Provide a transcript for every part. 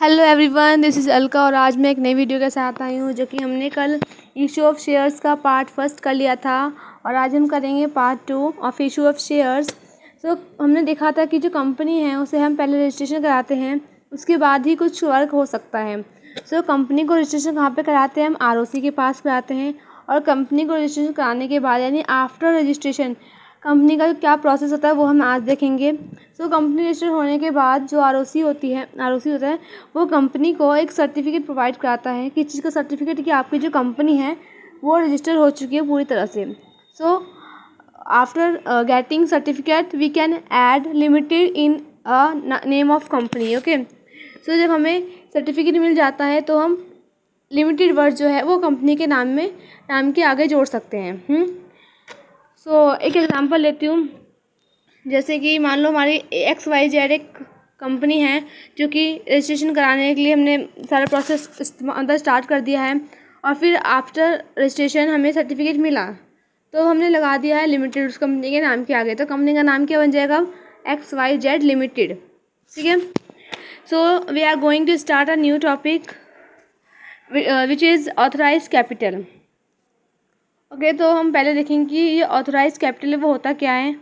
Hello everyone, this is Alka और आज मैं एक नई वीडियो के साथ आई हूँ जो कि हमने कल इशू ऑफ शेयर्स का पार्ट फर्स्ट कर लिया था और आज हम करेंगे part 2 of issue of shares. तो हमने देखा था कि जो कंपनी है उसे हम पहले रजिस्ट्रेशन कराते हैं, उसके बाद ही कुछ वर्क हो सकता है। कंपनी को रजिस्ट्रेशन कहाँ पे कराते हैं? हम आरओसी के पास कराते हैं और कंपनी को रजिस्ट्रेशन कराने के बाद यानी आफ्टर रजिस्ट्रेशन कंपनी का क्या प्रोसेस होता है वो हम आज देखेंगे। कंपनी रजिस्टर होने के बाद जो आरओसी होता है वो कंपनी को एक सर्टिफिकेट प्रोवाइड कराता है। किस चीज़ का सर्टिफिकेट? कि आपकी जो कंपनी है वो रजिस्टर हो चुकी है पूरी तरह से। After getting certificate we can add limited in a name of company. Okay, जब हमें सर्टिफिकेट मिल जाता है तो हम लिमिटेड वर्ड जो है वो कंपनी के नाम के आगे जोड़ सकते हैं। एक एग्जांपल लेती हूँ। जैसे कि मान लो हमारी XYZ एक कंपनी है जो कि रजिस्ट्रेशन कराने के लिए हमने सारा प्रोसेस स्टार्ट कर दिया है और फिर आफ्टर रजिस्ट्रेशन हमें सर्टिफिकेट मिला तो हमने लगा दिया है लिमिटेड उस कंपनी के नाम के आगे। तो कंपनी का नाम क्या बन जाएगा? XYZ limited. ठीक है। We are going to start a new topic which is authorised capital. Okay, तो हम पहले देखेंगे कि ये ऑथराइज्ड कैपिटल वो होता क्या है।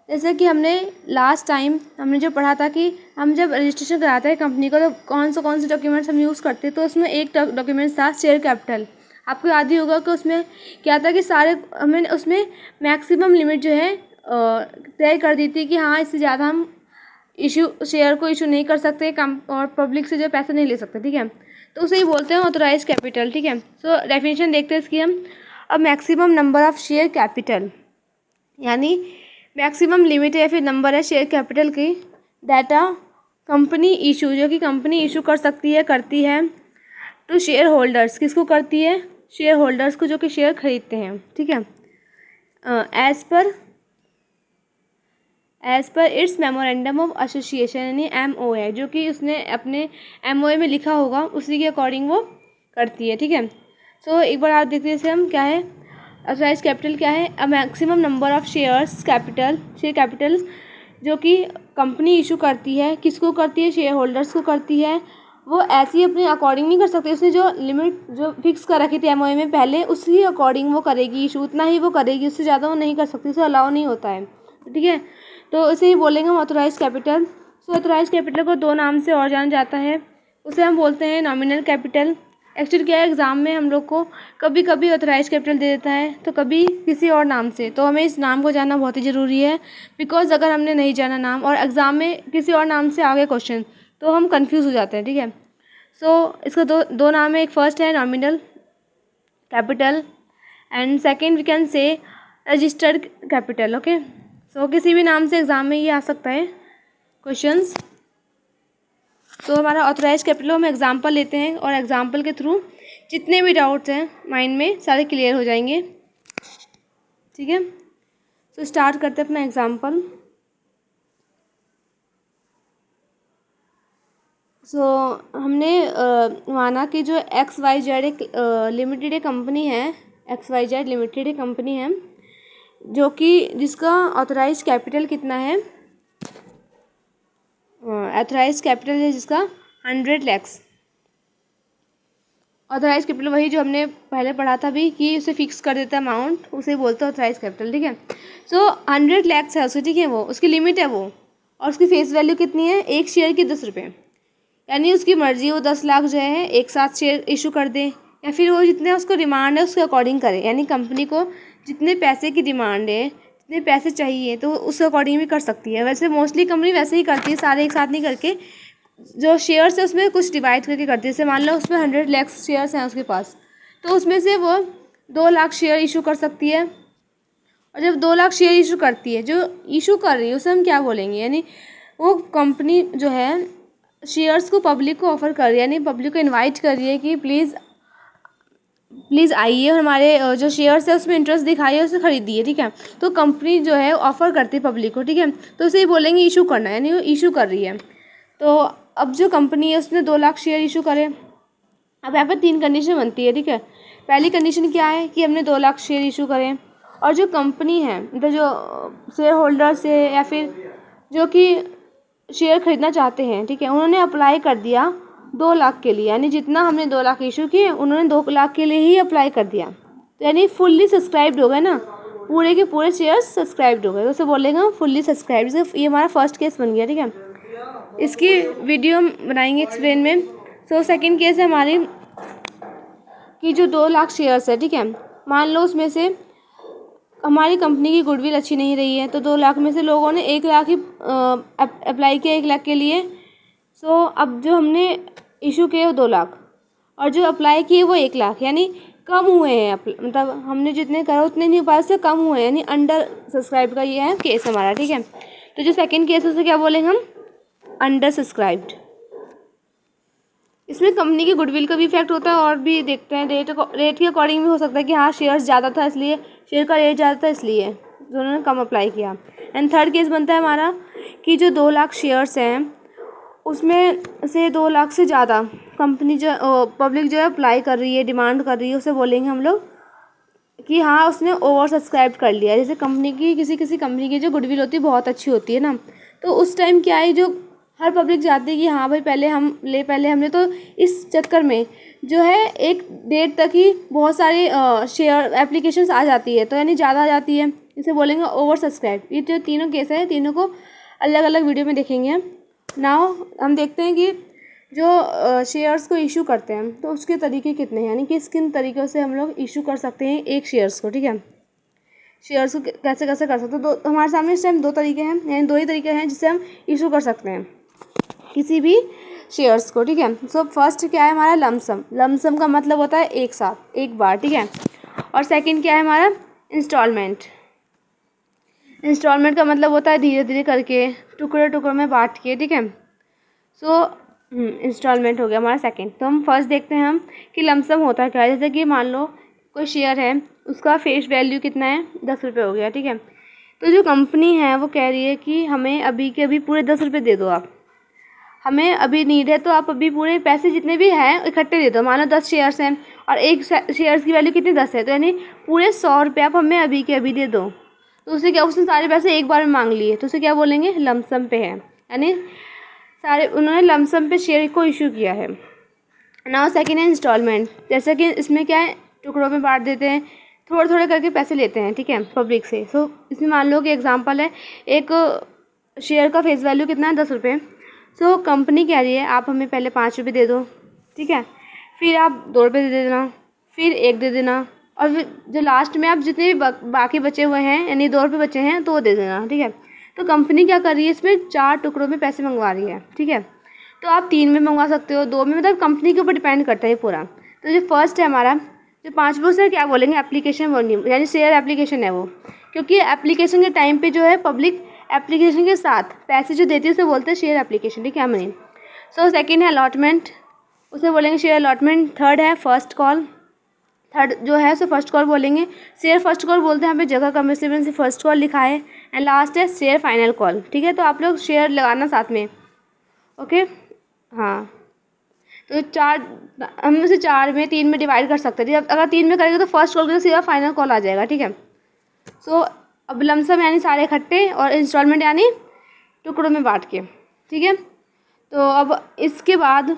जैसे कि हमने लास्ट टाइम हमने जो पढ़ा था कि हम जब रजिस्ट्रेशन कराते हैं कंपनी को तो कौन से डॉक्यूमेंट्स हम यूज़ करते हैं। तो उसमें एक डॉक्यूमेंट्स था शेयर कैपिटल। आपको याद ही होगा कि उसमें क्या था कि हमने उसमें मैक्सिमम लिमिट जो है तय कर दी थी कि हाँ इससे ज़्यादा हम शेयर को इशू नहीं कर सकते और पब्लिक से जो पैसे नहीं ले सकते। ठीक है, तो उसे ही बोलते हैं ऑथराइज्ड कैपिटल। ठीक है, डेफिनेशन देखते हैं इसकी हम। अब maximum number of share capital यानी मैक्सिमम लिमिट या फिर नंबर है शेयर कैपिटल की डाटा कंपनी इशू जो कि कंपनी इशू करती है टू शेयर होल्डर्स। किसको करती है? शेयर होल्डर्स को जो कि शेयर खरीदते हैं। ठीक है, as per its memorandum of association यानी MOA जो कि उसने अपने MOA में लिखा होगा उसी के अकॉर्डिंग वो करती है। ठीक है, एक बार आप देखते हैं हम क्या है ऑथराइज कैपिटल क्या है। A maximum number of share capital जो कि कंपनी इशू करती है। किसको करती है? शेयर होल्डर्स को करती है। वो ऐसे ही अपने अकॉर्डिंग नहीं कर सकते। उसने जो लिमिट जो फिक्स कर रखी थी MOA में पहले उसी अकॉर्डिंग वो करेगी इशू, उतना ही वो करेगी, उससे ज़्यादा वो नहीं कर सकती, उसे अलाउ नहीं होता है। ठीक है, तो इसे ही बोलेंगे हम ऑथराइज कैपिटल। ऑथराइज कैपिटल को दो नाम से और जाना जाता है। उसे हम बोलते हैं नॉमिनल कैपिटल। एक्चुअली क्या है, एग्ज़ाम में हम लोग को कभी कभी ऑथराइज कैपिटल दे देता है तो कभी किसी और नाम से। तो हमें इस नाम को जानना बहुत ही ज़रूरी है बिकॉज अगर हमने नहीं जाना नाम और एग्ज़ाम में किसी और नाम से आ गए क्वेश्चन तो हम कंफ्यूज हो जाते हैं। ठीक है, इसका दो नाम है। एक फर्स्ट है nominal capital and second we can say registered capital. Okay, किसी भी नाम से एग्ज़ाम में ये आ सकता है क्वेश्चंस। हमारा ऑथराइज कैपिटल हम एग्जांपल लेते हैं और एग्जांपल के थ्रू जितने भी डाउट्स हैं माइंड में सारे क्लियर हो जाएंगे। ठीक है, स्टार्ट करते हैं अपना एग्जांपल। हमने माना कि जो XYZ एक लिमिटेड कंपनी है, XYZ लिमिटेड एक कंपनी है जो कि जिसका ऑथराइज कैपिटल कितना है? ऑथराइज कैपिटल है जिसका 100 लाख। ऑथराइज कैपिटल वही जो हमने पहले पढ़ा था भी कि उसे फिक्स कर देता है अमाउंट, उसे बोलते हैं ऑथराइज कैपिटल। ठीक है, 100 लाख है उसकी। ठीक है, वो उसकी लिमिट है वो, और उसकी फेस वैल्यू कितनी है? एक शेयर की 10 रुपये। यानी उसकी मर्जी वो 10 लाख जो है एक साथ शेयर इशू कर दे या फिर वो जितने उसको डिमांड है उसके अकॉर्डिंग करे। यानी कंपनी को जितने पैसे की डिमांड है, जितने पैसे चाहिए तो उस अकॉर्डिंग भी कर सकती है। वैसे मोस्टली कंपनी वैसे ही करती है, सारे एक साथ नहीं करके जो शेयर्स है उसमें कुछ डिवाइड करके करती है। जैसे मान लो उसमें 100 लाख शेयर्स हैं उसके पास, तो उसमें से वो 2 लाख शेयर इशू कर सकती है। और जब 2 लाख शेयर इशू करती है, जो इशू कर रही है उसे हम क्या बोलेंगे? यानी वो कंपनी जो है शेयर्स को पब्लिक को ऑफ़र कर रही है, यानी पब्लिक को इनवाइट कर रही है कि प्लीज़ आइए और हमारे जो शेयर्स है उसमें इंटरेस्ट दिखाइए, उसे खरीदिए। ठीक है, तो कंपनी जो है ऑफ़र करती है पब्लिक को। ठीक है, तो उसे ही बोलेंगे इशू करना, यानी वो इशू कर रही है। तो अब जो कंपनी है उसने 2 लाख शेयर इशू करे। अब यहाँ पर 3 कंडीशन बनती है। ठीक है, पहली कंडीशन क्या है कि हमने 2 लाख शेयर इशू करें और जो कंपनी है मतलब जो शेयर होल्डर्स है या फिर जो कि शेयर खरीदना चाहते हैं, ठीक है, उन्होंने अप्लाई कर दिया 2 लाख के लिए, यानी जितना हमने 2 लाख इशू किए उन्होंने 2 लाख के लिए ही अप्लाई कर दिया, तो यानी फुल्ली सब्सक्राइब्ड हो गए ना, पूरे के पूरे शेयर्स सब्सक्राइब्ड हो गए, तो उसे बोलेंगे फुल्ली सब्सक्राइब्ड। ये हमारा फर्स्ट केस बन गया, ठीक है। इसकी वीडियो हम बनाएंगे एक्सप्लेन में। सो सेकंड केस है हमारी कि जो 2 लाख शेयर्स है, ठीक है, मान लो उसमें से हमारी कंपनी की गुडविल अच्छी नहीं रही है, तो 2 लाख में से लोगों ने 1 लाख ही अप्लाई किया 1 लाख के लिए। सो अब जो हमने इशू किए वो 2 लाख और जो अप्लाई किए वो 1 लाख, यानी कम हुए हैं, मतलब हमने जितने करा उतने नहीं पास से कम हुए हैं, यानी अंडर सब्सक्राइब का ये है केस हमारा, ठीक है। तो जो सेकंड केस है उसे क्या बोलेंगे हम, अंडर सब्सक्राइब्ड। इसमें कंपनी की गुडविल का भी इफेक्ट होता है और भी देखते हैं रेट के अकॉर्डिंग भी हो सकता है कि हाँ शेयर्स ज़्यादा था इसलिए, शेयर का रेट ज़्यादा था इसलिए उन्होंने कम अप्लाई किया। एंड थर्ड केस बनता है हमारा कि जो 2 लाख शेयर्स हैं उसमें से 2 लाख से ज़्यादा कंपनी जो पब्लिक जो है अप्लाई कर रही है, डिमांड कर रही है, उसे बोलेंगे हम लोग कि हाँ उसने ओवर सब्सक्राइब कर लिया। जैसे कंपनी की किसी कंपनी की जो गुडविल होती है बहुत अच्छी होती है ना, तो उस टाइम क्या है, जो हर पब्लिक चाहती है कि हाँ भाई पहले हमने तो इस चक्कर में जो है एक डेट तक ही बहुत सारी शेयर एप्लीकेशंस आ जाती है, तो यानी ज़्यादा आ जाती है, इसे बोलेंगे ओवर सब्सक्राइब। ये जो तीनों केस है तीनों को अलग अलग वीडियो में देखेंगे। नाउ हम देखते हैं कि जो शेयर्स को इशू करते हैं तो उसके तरीके कितने हैं, यानी कि किन तरीक़ों से हम लोग इशू कर सकते हैं एक शेयर्स को, ठीक है। शेयर्स को कैसे कैसे कर सकते हैं, तो हमारे सामने इस टाइम 2 तरीके हैं, यानी 2 ही तरीके हैं जिससे हम इशू कर सकते हैं किसी भी शेयर्स को, ठीक है। सो फर्स्ट क्या है हमारा लमसम। लमसम का मतलब होता है एक साथ एक बार, ठीक है। और सेकंड क्या है हमारा इंस्टॉलमेंट। इंस्टॉलमेंट का मतलब होता है धीरे धीरे करके टुकड़े टुकड़ों में बांट के, ठीक है। सो इंस्टॉलमेंट हो गया हमारा सेकंड। तो हम फर्स्ट देखते हैं हम कि लमसम होता क्या है। जैसे कि मान लो कोई शेयर है, उसका फेस वैल्यू कितना है, 10 रुपये हो गया, ठीक है। तो जो कंपनी है वो कह रही है कि हमें अभी के अभी पूरे 10 रुपये दे दो, आप हमें अभी नीड है तो आप अभी पूरे पैसे जितने भी हैं इकट्ठे दे दो। मान लो 10 शेयर्स हैं और एक शेयर्स की वैल्यू कितनी 10 है, तो यानी पूरे 100 रुपये आप हमें अभी के अभी दे दो। तो उसे क्या, उसने सारे पैसे एक बार में मांग लिए, तो उसे क्या बोलेंगे लमसम पे है, यानी सारे उन्होंने लमसम पे शेयर को इशू किया है। नाउ सेकेंड है इंस्टॉलमेंट। जैसे कि इसमें क्या है, टुकड़ों में बांट देते हैं, थोड़े थोड़े करके पैसे लेते हैं, ठीक है, पब्लिक से। सो इसमें मान लो कि एग्जांपल है, एक शेयर का फेस वैल्यू कितना है 10 रुपये। सो कंपनी कह रही है आप हमें पहले 5 रुपये दे दो, ठीक है, फिर आप 2 रुपये दे देना, फिर 1 दे देना, और फिर जो लास्ट में आप जितने भी बाकी बचे हुए हैं यानी 2 रुपये बचे हैं तो वो दे देना, ठीक है। तो कंपनी क्या कर रही है, इसमें 4 टुकड़ों में पैसे मंगवा रही है, ठीक है। तो आप 3 में मंगवा सकते हो, 2 में, मतलब कंपनी के ऊपर डिपेंड करता है पूरा। तो जो फर्स्ट है हमारा जो 5 से क्या बोलेंगे एप्लीकेशन वॉल्यूम, यानी शेयर एप्लीकेशन है वो, क्योंकि एप्लीकेशन के टाइम पे जो है पब्लिक एप्लीकेशन के साथ पैसे जो देती है उसे बोलते हैं शेयर एप्लीकेशन, ठीक है मनी। सो सेकंड है अलॉटमेंट, उसे बोलेंगे शेयर अलॉटमेंट। थर्ड है फर्स्ट कॉल, थर्ड जो है उसे फर्स्ट कॉल बोलेंगे, शेयर फर्स्ट कॉल बोलते हैं, यहाँ पे जगह कम है इसलिए मैंने फर्स्ट कॉल लिखा है। एंड लास्ट है शेयर फाइनल कॉल, ठीक है। तो आप लोग शेयर लगाना साथ में, ओके। हाँ, तो 4 हम उसे 4 में 3 में डिवाइड कर सकते हैं। अगर 3 में करेंगे तो फर्स्ट कॉल के सीधा फाइनल कॉल आ जाएगा, ठीक है। सो अब लमसम यानी सारे इकट्ठे और इंस्टॉलमेंट यानी टुकड़ों में बांट के, ठीक है। तो अब इसके बाद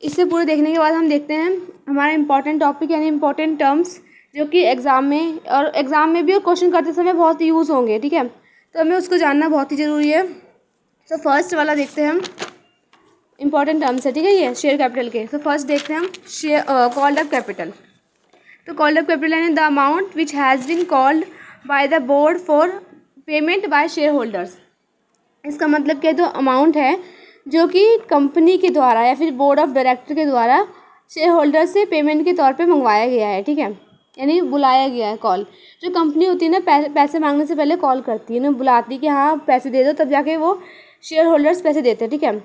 इसे पूरे देखने के बाद हम देखते हैं हमारा इंपॉर्टेंट टॉपिक यानी इंपॉर्टेंट टर्म्स जो कि एग्ज़ाम में भी और क्वेश्चन करते समय बहुत यूज़ होंगे, ठीक है। तो हमें उसको जानना बहुत ही ज़रूरी है। तो फर्स्ट वाला देखते हैं हम, इंपॉर्टेंट टर्म्स है, ठीक है, ये शेयर कैपिटल के। तो फर्स्ट देखते हैं हम शेयर कॉल्ड अप कैपिटल। तो कॉल्ड अप कैपिटल यानी the amount which has been called by the board for payment by shareholders. इसका मतलब क्या, जो अमाउंट है जो कि कंपनी के द्वारा या फिर बोर्ड ऑफ डायरेक्टर के द्वारा शेयर होल्डर से पेमेंट के तौर पे मंगवाया गया है, ठीक है, यानी बुलाया गया है। कॉल जो कंपनी होती है ना, पैसे मांगने से पहले कॉल करती है ना, बुलाती है कि हाँ पैसे दे दो, तब जाके वो शेयर होल्डर्स पैसे देते हैं, ठीक है।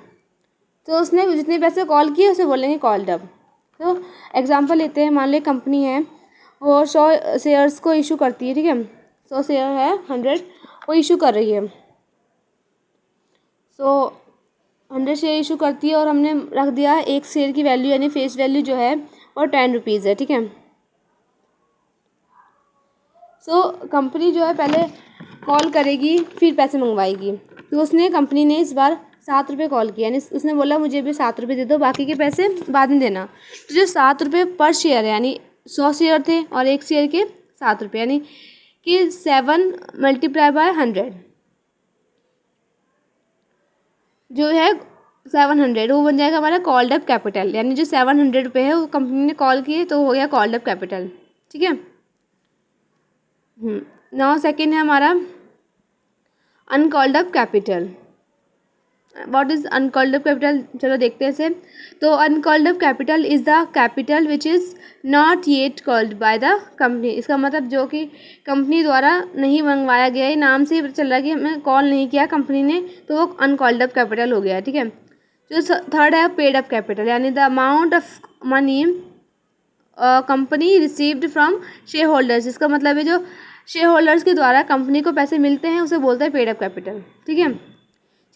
तो उसने जितने पैसे कॉल किए उसे बोलेंगे कॉल्ड अप। तो एग्जांपल लेते हैं, मान लो कंपनी है वो 100 शेयर्स को इशू करती है, ठीक है, 100 शेयर है 100 वो इशू कर रही है। सो 100 शेयर इशू करती है और हमने रख दिया एक शेयर की वैल्यू यानी फेस वैल्यू जो है वो 10 रुपीज़ है, ठीक है। सो कंपनी जो है पहले कॉल करेगी फिर पैसे मंगवाएगी। तो उसने कंपनी ने इस बार 7 रुपये कॉल किया, यानी उसने बोला मुझे भी 7 रुपये दे दो, बाकी के पैसे बाद में देना। तो जो 7 रुपये पर शेयर है, यानी 100 शेयर थे और एक शेयर के 7 रुपये, यानी कि 7 × 100 जो है 700, वो बन जाएगा हमारा कॉल्ड अप कैपिटल। यानी जो 700 रुपये है वो कंपनी ने कॉल किए तो हो गया कॉल्ड अप कैपिटल। ठीक है। नाउ सेकेंड है हमारा uncalled up capital. What is uncalled up capital, चलो देखते हैं इसे। तो uncalled up capital is the capital which is not yet called by the company. इसका मतलब जो कि कंपनी द्वारा नहीं मंगवाया गया है, नाम से ही पता चल रहा है कि हमें कॉल नहीं किया कंपनी ने, तो वो अनकॉल्ड अप कैपिटल हो गया। ठीक है। जो थर्ड है पेड अप कैपिटल, यानी the amount of money company received from share holders. इसका मतलब है जो शेयर होल्डर्स के द्वारा कंपनी को पैसे मिलते हैं उसे बोलते हैं पेड अप कैपिटल। ठीक है।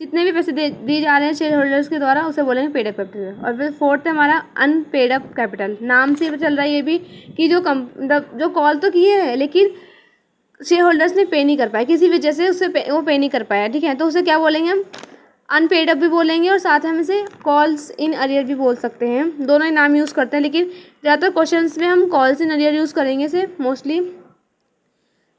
जितने भी पैसे दिए जा रहे हैं शेयर होल्डर्स के द्वारा उसे बोलेंगे पेड अप कैपिटल। और फिर फोर्थ है हमारा अनपेड अप कैपिटल। नाम से चल रहा है ये भी कि जो कॉल तो किए हैं लेकिन शेयर होल्डर्स ने पे नहीं कर पाया, किसी वजह से वो पे नहीं कर पाया। ठीक है। तो उसे क्या बोलेंगे हम, अनपेड अप भी बोलेंगे और साथ हम इसे कॉल्स इन अरियर भी बोल सकते हैं। दोनों ही नाम यूज़ करते हैं, लेकिन ज़्यादातर क्वेश्चंस में हम कॉल्स इन अरियर यूज़ करेंगे इसे मोस्टली।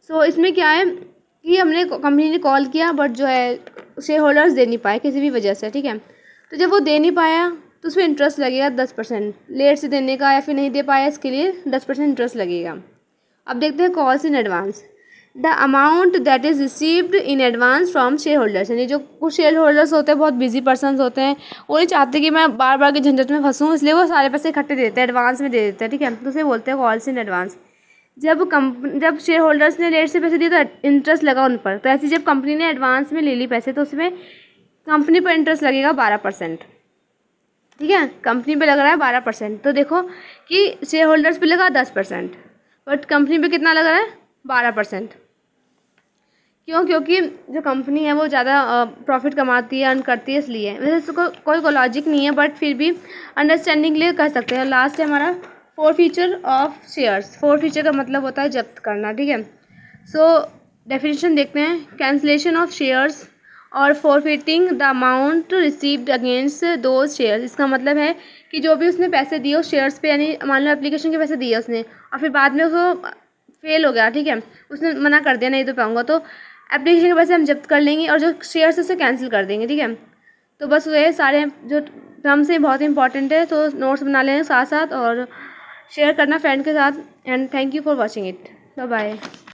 सो इसमें क्या है कि हमने कंपनी ने कॉल किया बट जो है शेयर होल्डर्स दे नहीं पाए किसी भी वजह से। ठीक है। तो जब वो दे नहीं पाया तो उसमें इंटरेस्ट लगेगा 10%, लेट से देने का या फिर नहीं दे पाया इसके लिए 10% इंटरेस्ट लगेगा। अब देखते हैं calls in advance. The amount that is received in advance from share holders, यानी जो कुछ शेयर होल्डर्स होते हैं बहुत बिजी पर्सन होते हैं, वो नहीं चाहते कि मैं बार बार के झंझट में फंसूँ, इसलिए वो सारे पैसे इकट्ठे देते हैं, एडवांस में दे देते हैं। ठीक है। तो उसे बोलते हैं कॉल्स इन एडवांस। जब शेयर होल्डर्स ने लेट से पैसे दिए तो इंटरेस्ट लगा उन पर, तो ऐसे जब कंपनी ने एडवांस में ले ली पैसे तो उसमें कंपनी पर इंटरेस्ट लगेगा 12%। ठीक है। कंपनी पे लग रहा है 12%, तो देखो कि शेयर होल्डर्स पे लगा 10%, बट कंपनी पे कितना लग रहा है 12%। क्यों? क्योंकि जो कंपनी है वो ज़्यादा प्रॉफिट कमाती है, अर्न करती है, इसलिए। वैसे इसको कोई लॉजिक नहीं है बट फिर भी अंडरस्टैंडिंग लिए कर सकते हैं। लास्ट है हमारा फोरफीचर ऑफ शेयर्स। फोरफीचर का मतलब होता है जब्त करना। ठीक है। सो डेफिनेशन देखते हैं। कैंसिलेशन ऑफ शेयर्स और forfeiting the amount received against those shares. इसका मतलब है कि जो भी उसने पैसे दिए उस शेयर्स पे, यानी मान लो एप्लीकेशन के पैसे दिए उसने और फिर बाद में उसको फेल हो गया। ठीक है। उसने मना कर दिया नहीं तो पाऊँगा, तो एप्लीकेशन के पैसे हम जब्त कर लेंगे और जो शेयर्स उसे कैंसिल कर देंगे। ठीक है। तो बस वे सारे जो टर्म्स हैं बहुत इंपॉर्टेंट है, तो नोट्स बना लें साथ साथ और शेयर करना फ्रेंड के साथ। And thank you for watching it. Bye bye.